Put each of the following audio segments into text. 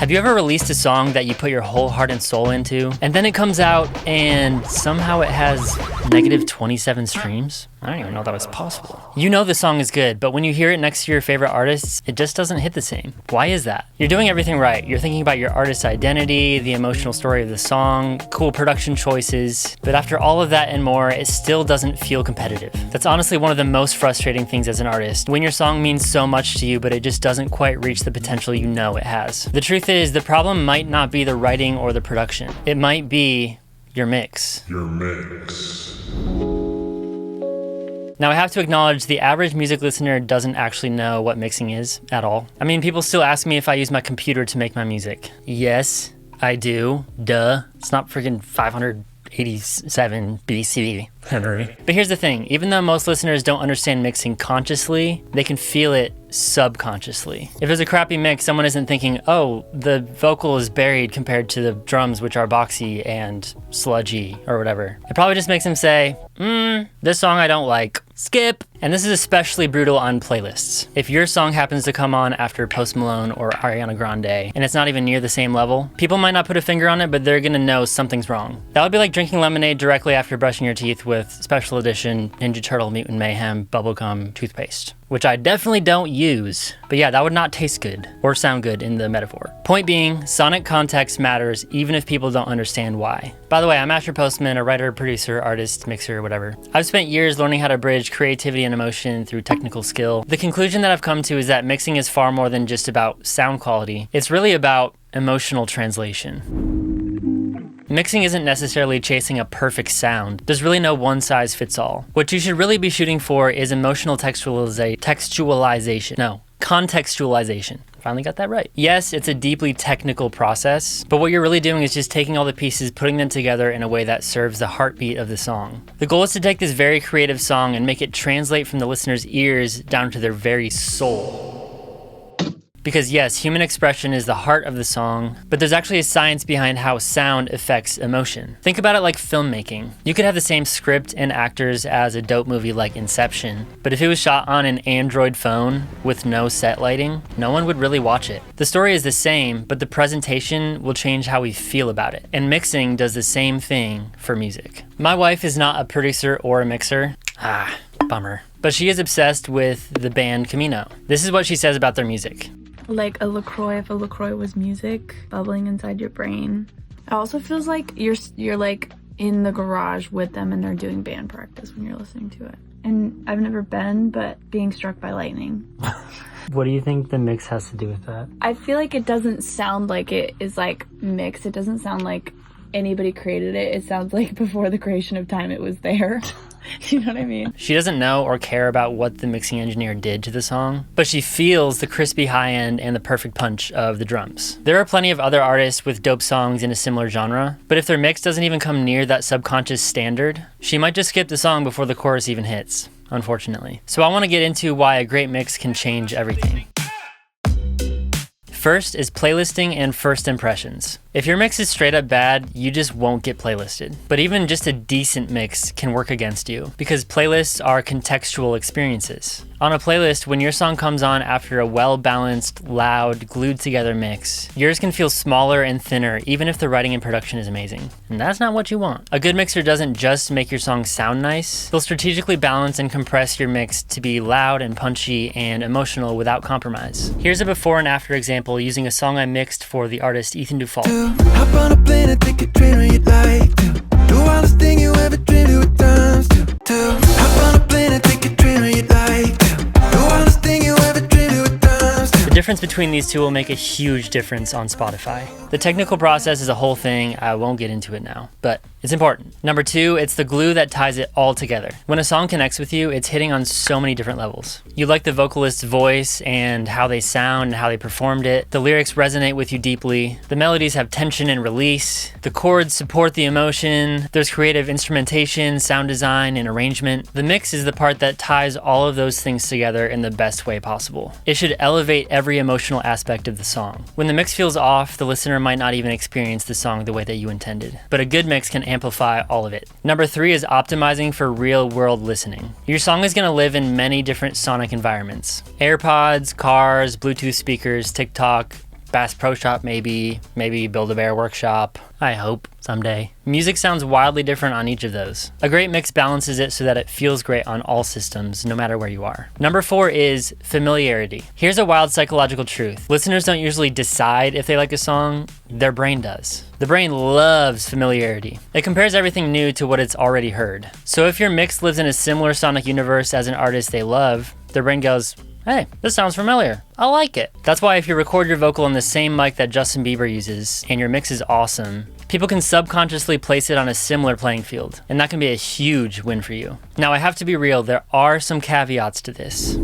Have you ever released a song that you put your whole heart and soul into, and then it comes out and somehow it has negative 27 streams? I don't even know that was possible. You know the song is good, but when you hear it next to your favorite artists, it just doesn't hit the same. Why is that? You're doing everything right. You're thinking about your artist's identity, the emotional story of the song, cool production choices, but after all of that and more, it still doesn't feel competitive. That's honestly one of the most frustrating things as an artist, when your song means so much to you, but it just doesn't quite reach the potential you know it has. The truth is, the problem might not be the writing or the production. It might be your mix. Now I have to acknowledge the average music listener doesn't actually know what mixing is at all. I mean, people still ask me if I use my computer to make my music. Yes, I do. Duh. It's not freaking 587 BC. Henry. But here's the thing, even though most listeners don't understand mixing consciously, they can feel it subconsciously. If there's a crappy mix, someone isn't thinking, oh, the vocal is buried compared to the drums, which are boxy and sludgy or whatever. It probably just makes them say, this song I don't like. Skip. And this is especially brutal on playlists. If your song happens to come on after Post Malone or Ariana Grande, and it's not even near the same level, people might not put a finger on it, but they're gonna know something's wrong. That would be like drinking lemonade directly after brushing your teeth with special edition Ninja Turtle Mutant Mayhem bubblegum toothpaste, which I definitely don't use. But yeah, that would not taste good or sound good in the metaphor. Point being, sonic context matters even if people don't understand why. By the way, I'm Asher Postman, a writer, producer, artist, mixer, whatever. I've spent years learning how to bridge creativity and emotion through technical skill. The conclusion that I've come to is that mixing is far more than just about sound quality. It's really about emotional translation. Mixing isn't necessarily chasing a perfect sound. There's really no one size fits all. What you should really be shooting for is emotional contextualization. Finally got that right. Yes, it's a deeply technical process, but what you're really doing is just taking all the pieces, putting them together in a way that serves the heartbeat of the song. The goal is to take this very creative song and make it translate from the listener's ears down to their very soul. Because yes, human expression is the heart of the song, but there's actually a science behind how sound affects emotion. Think about it like filmmaking. You could have the same script and actors as a dope movie like Inception, but if it was shot on an Android phone with no set lighting, no one would really watch it. The story is the same, but the presentation will change how we feel about it. And mixing does the same thing for music. My wife is not a producer or a mixer. Bummer. But she is obsessed with the band Camino. This is what she says about their music. Like a LaCroix, if a LaCroix was music bubbling inside your brain. It also feels like you're like in the garage with them and they're doing band practice when you're listening to it. And I've never been, but being struck by lightning. What do you think the mix has to do with that? I feel like it doesn't sound like it is like mixed. It doesn't sound like anybody created it. It sounds like before the creation of time it was there. You know what I mean? She doesn't know or care about what the mixing engineer did to the song, but she feels the crispy high end and the perfect punch of the drums. There are plenty of other artists with dope songs in a similar genre, but if their mix doesn't even come near that subconscious standard, she might just skip the song before the chorus even hits, unfortunately. So I want to get into why a great mix can change everything. First is playlisting and first impressions. If your mix is straight up bad, you just won't get playlisted. But even just a decent mix can work against you because playlists are contextual experiences. On a playlist, when your song comes on after a well-balanced, loud, glued-together mix, yours can feel smaller and thinner even if the writing and production is amazing. And that's not what you want. A good mixer doesn't just make your song sound nice, they'll strategically balance and compress your mix to be loud and punchy and emotional without compromise. Here's a before and after example using a song I mixed for the artist Ethan Dufault. Hop on a plane and take a train where you'd like to. Do all the thing you ever dreamed of with times to. Hop on a plane and take a train where you'd like to. Do all the thing you ever dreamed of with times to. The difference between these two will make a huge difference on Spotify. The technical process is a whole thing, I won't get into it now, but it's important. Number two, it's the glue that ties it all together. When a song connects with you, it's hitting on so many different levels. You like the vocalist's voice and how they sound and how they performed it. The lyrics resonate with you deeply. The melodies have tension and release. The chords support the emotion. There's creative instrumentation, sound design, and arrangement. The mix is the part that ties all of those things together in the best way possible. It should elevate every emotional aspect of the song. When the mix feels off, the listener might not even experience the song the way that you intended. But a good mix can amplify all of it. Number three is optimizing for real world listening. Your song is going to live in many different sonic environments. AirPods, cars, Bluetooth speakers, TikTok, Bass Pro Shop maybe Build-A-Bear Workshop, I hope someday. Music sounds wildly different on each of those. A great mix balances it so that it feels great on all systems, no matter where you are. Number 4 is familiarity. Here's a wild psychological truth. Listeners don't usually decide if they like a song, their brain does. The brain loves familiarity. It compares everything new to what it's already heard. So if your mix lives in a similar sonic universe as an artist they love, their brain goes, hey, this sounds familiar. I like it. That's why if you record your vocal on the same mic that Justin Bieber uses and your mix is awesome, people can subconsciously place it on a similar playing field, and that can be a huge win for you. Now, I have to be real, there are some caveats to this.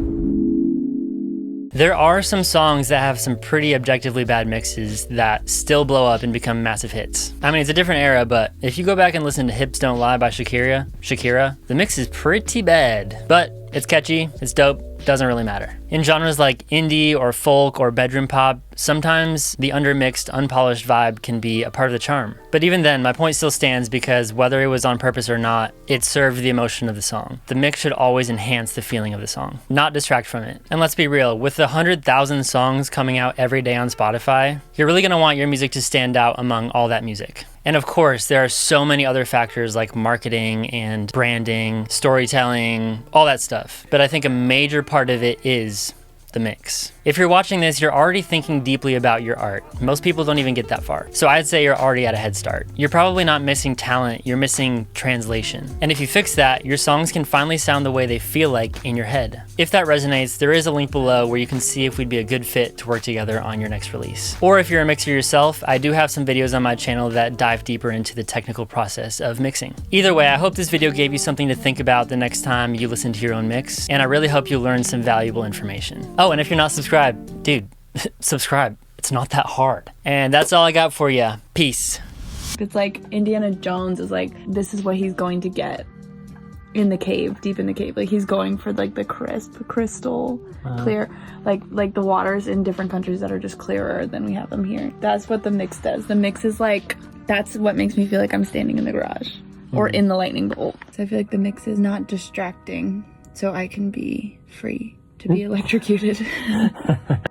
There are some songs that have some pretty objectively bad mixes that still blow up and become massive hits. I mean, it's a different era, but if you go back and listen to Hips Don't Lie by Shakira, the mix is pretty bad. But it's catchy, it's dope, doesn't really matter. In genres like indie or folk or bedroom pop, sometimes the undermixed, unpolished vibe can be a part of the charm. But even then, my point still stands because whether it was on purpose or not, it served the emotion of the song. The mix should always enhance the feeling of the song, not distract from it. And let's be real, with the 100,000 songs coming out every day on Spotify, you're really gonna want your music to stand out among all that music. And of course, there are so many other factors like marketing and branding, storytelling, all that stuff. But I think a major part of it is the mix. If you're watching this, you're already thinking deeply about your art. Most people don't even get that far. So I'd say you're already at a head start. You're probably not missing talent, you're missing translation. And if you fix that, your songs can finally sound the way they feel like in your head. If that resonates, there is a link below where you can see if we'd be a good fit to work together on your next release. Or if you're a mixer yourself, I do have some videos on my channel that dive deeper into the technical process of mixing. Either way, I hope this video gave you something to think about the next time you listen to your own mix, and I really hope you learned some valuable information. Oh, and if you're not subscribed, dude, subscribe. It's not that hard. And that's all I got for you. Peace. It's like Indiana Jones is like, this is what he's going to get in the cave, deep in the cave. Like he's going for like the crystal clear, like the waters in different countries that are just clearer than we have them here. That's what the mix does. The mix is like, that's what makes me feel like I'm standing in the garage or in the lightning bolt. So I feel like the mix is not distracting, so I can be free to be electrocuted.